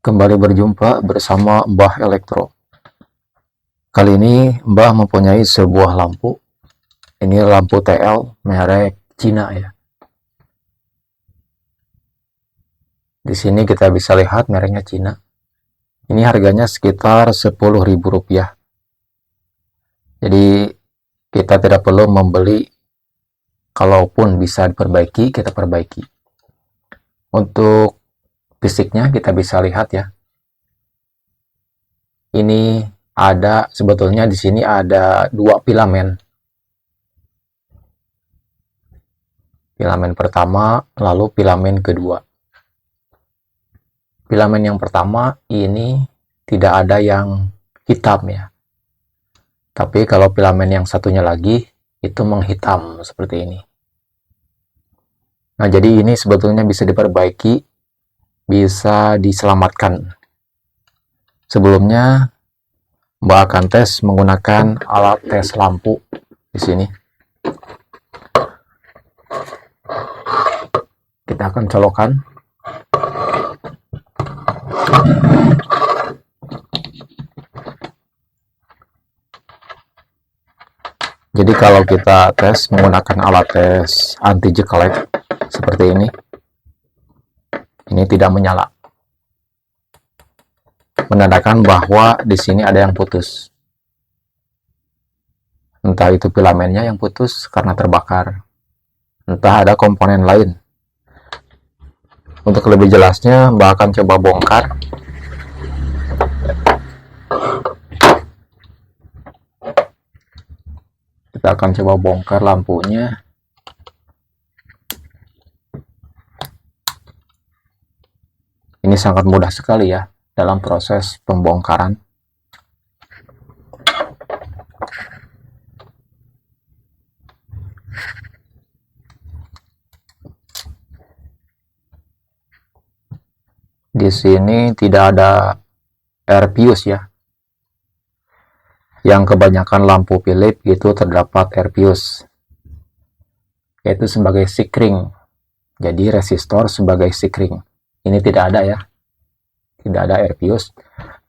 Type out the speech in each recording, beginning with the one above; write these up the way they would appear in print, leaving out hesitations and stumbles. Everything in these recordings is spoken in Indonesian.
Kembali berjumpa bersama Mbah Elektro. Kali ini Mbah mempunyai sebuah lampu. Ini lampu TL merek Cina ya. Di sini kita bisa lihat mereknya Cina. Ini harganya sekitar Rp10.000. Jadi kita tidak perlu membeli, kalaupun bisa diperbaiki, kita perbaiki. Untuk fisiknya kita bisa lihat ya. Ini ada sebetulnya di sini ada dua filamen. Filamen pertama, lalu filamen kedua. Filamen yang pertama ini tidak ada yang hitam ya. Tapi kalau filamen yang satunya lagi itu menghitam seperti ini. Nah, jadi ini sebetulnya bisa diperbaiki, bisa diselamatkan. Sebelumnya Mbak akan tes menggunakan alat tes lampu di sini. Kita akan colokkan. Jadi kalau kita tes menggunakan alat tes anti jeklek seperti ini tidak menyala. Menandakan bahwa di sini ada yang putus. Entah itu filamennya yang putus karena terbakar, entah ada komponen lain. Untuk lebih jelasnya, Mbak akan coba bongkar. Kita akan coba bongkar lampunya. Ini sangat mudah sekali ya dalam proses pembongkaran. Di sini tidak ada air fuse ya. Yang kebanyakan lampu Philips itu terdapat air fuse, yaitu sebagai sikring. Jadi resistor sebagai sikring. Ini tidak ada ya, tidak ada air fuse.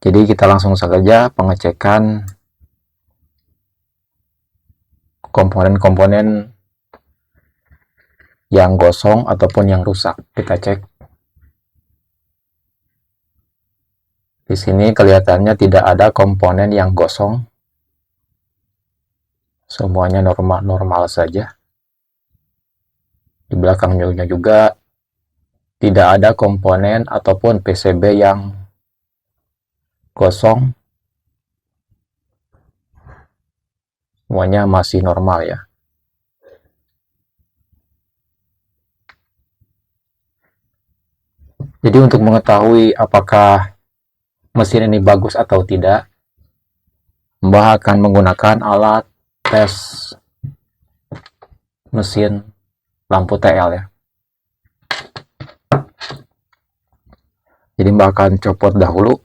Jadi kita langsung saja pengecekan komponen-komponen yang gosong ataupun yang rusak. Kita cek. Di sini kelihatannya tidak ada komponen yang gosong. Semuanya normal saja. Di belakangnya juga tidak ada komponen ataupun PCB yang gosong. Semuanya masih normal ya. Jadi untuk mengetahui apakah mesin ini bagus atau tidak, Mbah akan menggunakan alat tes mesin lampu TL ya. Jadi Mbah akan copot dahulu.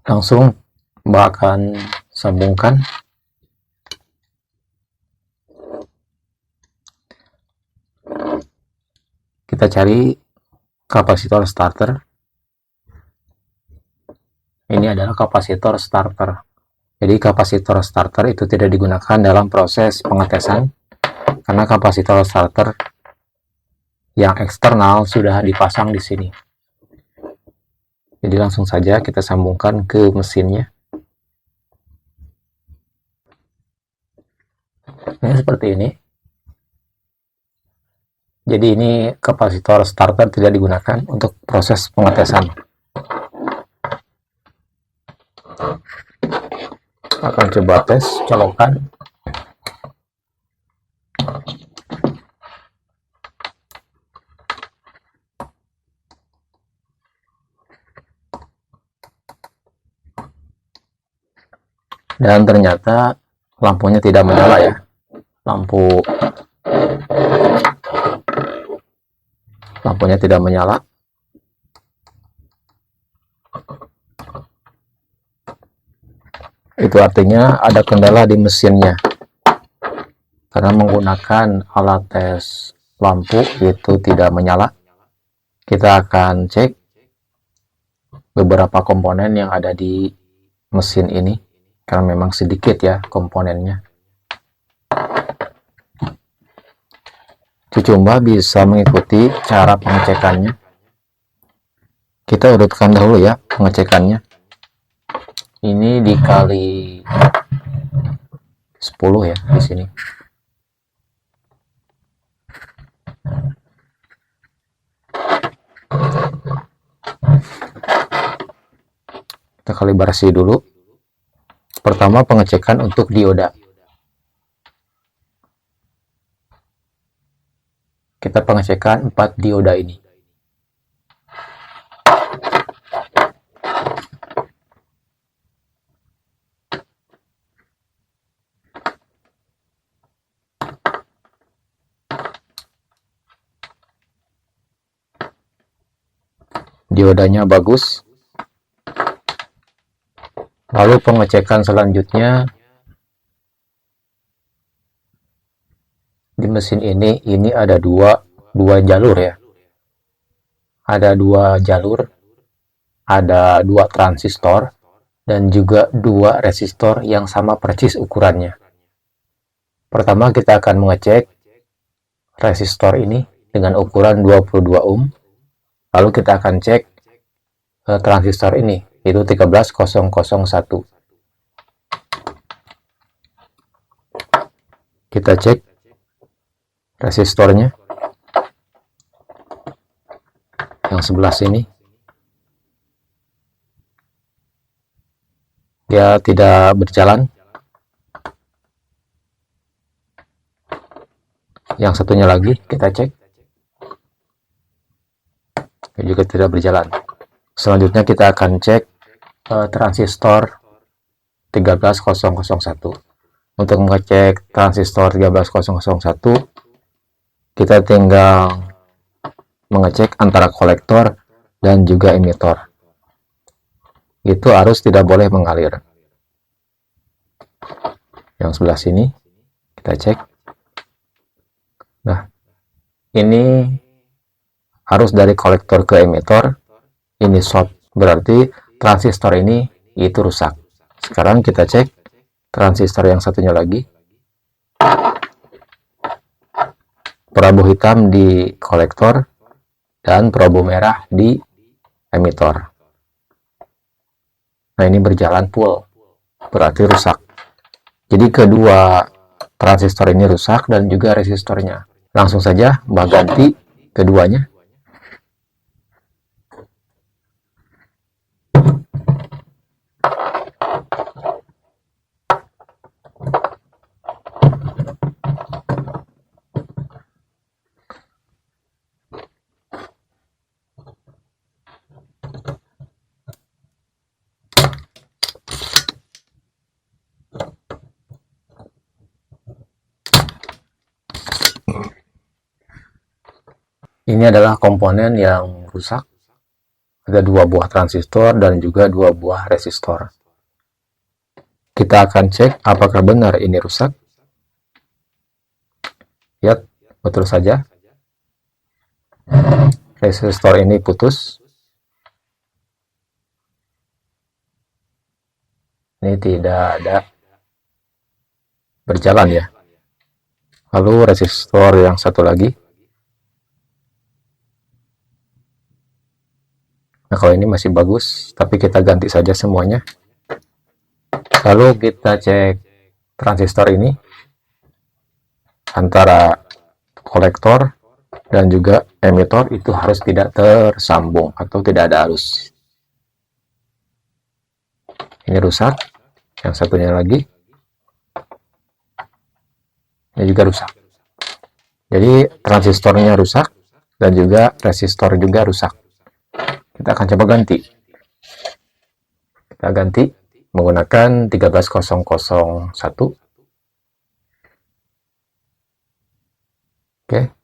Langsung Mbah akan sambungkan. Kita cari kapasitor starter. Ini adalah kapasitor starter. Jadi kapasitor starter itu tidak digunakan dalam proses pengetesan karena kapasitor starter yang eksternal sudah dipasang di sini. Jadi langsung saja kita sambungkan ke mesinnya. Ini seperti ini. Jadi ini kapasitor starter tidak digunakan untuk proses pengetesan. Akan coba tes colokan. Dan ternyata lampunya tidak menyala ya. Lampunya tidak menyala. Itu artinya ada kendala di mesinnya. Karena menggunakan alat tes lampu itu tidak menyala. Kita akan cek beberapa komponen yang ada di mesin ini. Karena memang sedikit ya komponennya. Cucumba bisa mengikuti cara pengecekannya. Kita urutkan dahulu ya pengecekannya. Ini dikali 10 ya di sini. Kita kalibrasi dulu. Pertama pengecekan untuk dioda. Kita pengecekan 4 dioda ini. Diodanya bagus. Lalu pengecekan selanjutnya di mesin ini ada dua jalur ya. Ada 2 jalur, ada 2 transistor dan juga 2 resistor yang sama persis ukurannya. Pertama kita akan mengecek resistor ini dengan ukuran 22 ohm. Lalu kita akan cek transistor ini, itu 13001. Kita cek resistornya yang sebelah sini. Dia tidak berjalan. Yang satunya lagi kita cek. Juga tidak berjalan. Selanjutnya kita akan cek transistor 13001. Untuk mengecek transistor 13001, kita tinggal mengecek antara kolektor dan juga emitor. Itu arus tidak boleh mengalir. Yang sebelah sini kita cek. Nah, ini arus dari kolektor ke emitor, ini short, berarti transistor ini itu rusak. Sekarang kita cek transistor yang satunya lagi. Perabu hitam di kolektor dan perabu merah di emitor. Nah, ini berjalan full, berarti rusak. Jadi kedua transistor ini rusak dan juga resistornya. Langsung saja Mbak ganti keduanya. Ini adalah komponen yang rusak. Ada 2 buah transistor dan juga 2 buah resistor. Kita akan cek apakah benar ini rusak. Ya, betul saja. Resistor ini putus. Ini tidak ada berjalan ya. Lalu resistor yang satu lagi. Nah, kalau ini masih bagus, tapi kita ganti saja semuanya. Lalu kita cek transistor ini antara kolektor dan juga emitor itu harus tidak tersambung atau tidak ada arus. Ini rusak. Yang satunya lagi. Ini juga rusak. Jadi transistornya rusak dan juga resistor juga rusak. Kita akan coba ganti. Kita ganti menggunakan 13001. Oke.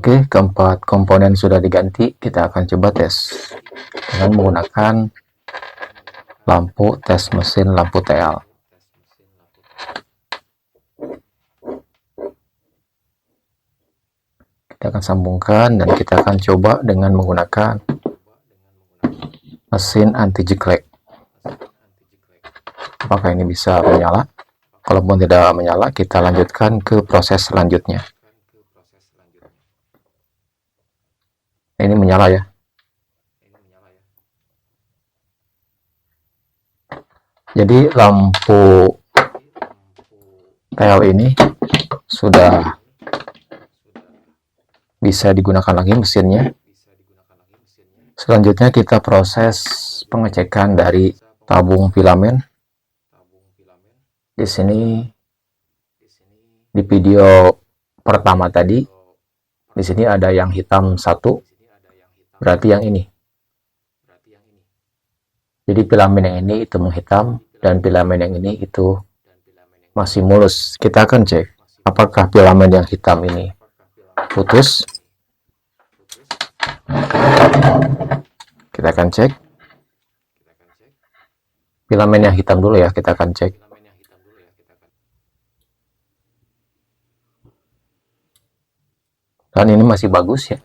Oke, keempat komponen sudah diganti. Kita akan coba tes dengan menggunakan lampu tes mesin lampu TL. Kita akan sambungkan dan kita akan coba dengan menggunakan mesin anti jeklek. Apakah ini bisa menyala? Kalaupun tidak menyala, kita lanjutkan ke proses selanjutnya. Ini menyala ya. Jadi lampu TL ini sudah bisa digunakan lagi mesinnya. Selanjutnya kita proses pengecekan dari tabung filamen. Di sini di video pertama tadi, di sini ada yang hitam satu, berarti yang ini. Jadi filamen yang ini itu menghitam dan filamen yang ini itu masih mulus. Kita akan cek apakah filamen yang hitam ini putus. Kita akan cek filamen yang hitam dulu ya, kita akan cek. Dan ini masih bagus ya.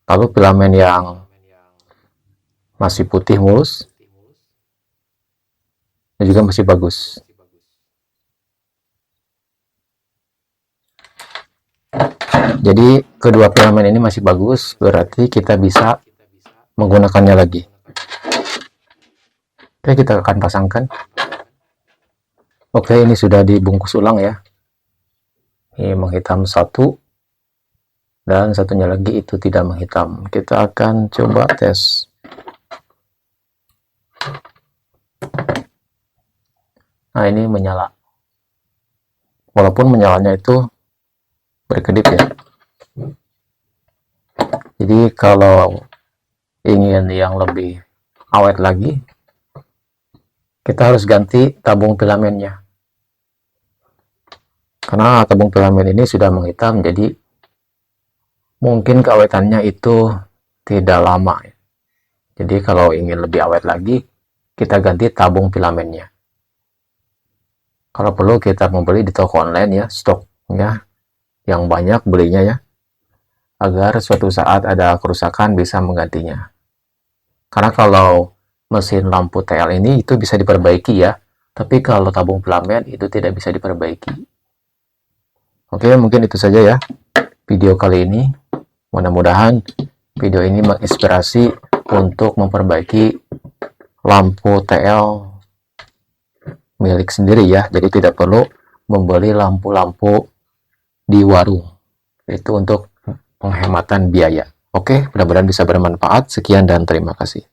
Lalu filamen yang masih putih mulus ini juga masih bagus. Jadi kedua filamen ini masih bagus, berarti kita bisa menggunakannya lagi. Oke, kita akan pasangkan. Oke, ini sudah dibungkus ulang ya. Ini menghitam satu dan satunya lagi itu tidak menghitam. Kita akan coba tes. Nah, ini menyala. Walaupun menyalanya itu berkedip ya. Jadi kalau ingin yang lebih awet lagi, kita harus ganti tabung filamennya. Karena tabung filamen ini sudah menghitam, jadi mungkin keawetannya itu tidak lama. Jadi kalau ingin lebih awet lagi, kita ganti tabung filamennya. Kalau perlu kita membeli di toko online ya, stoknya yang banyak belinya ya, agar suatu saat ada kerusakan bisa menggantinya. Karena kalau mesin lampu TL ini itu bisa diperbaiki ya, tapi kalau tabung filamen itu tidak bisa diperbaiki. Oke, mungkin itu saja ya video kali ini. Mudah-mudahan video ini menginspirasi untuk memperbaiki lampu TL milik sendiri ya. Jadi tidak perlu membeli lampu-lampu di warung. Itu untuk penghematan biaya. Oke, mudah-mudahan bisa bermanfaat. Sekian dan terima kasih.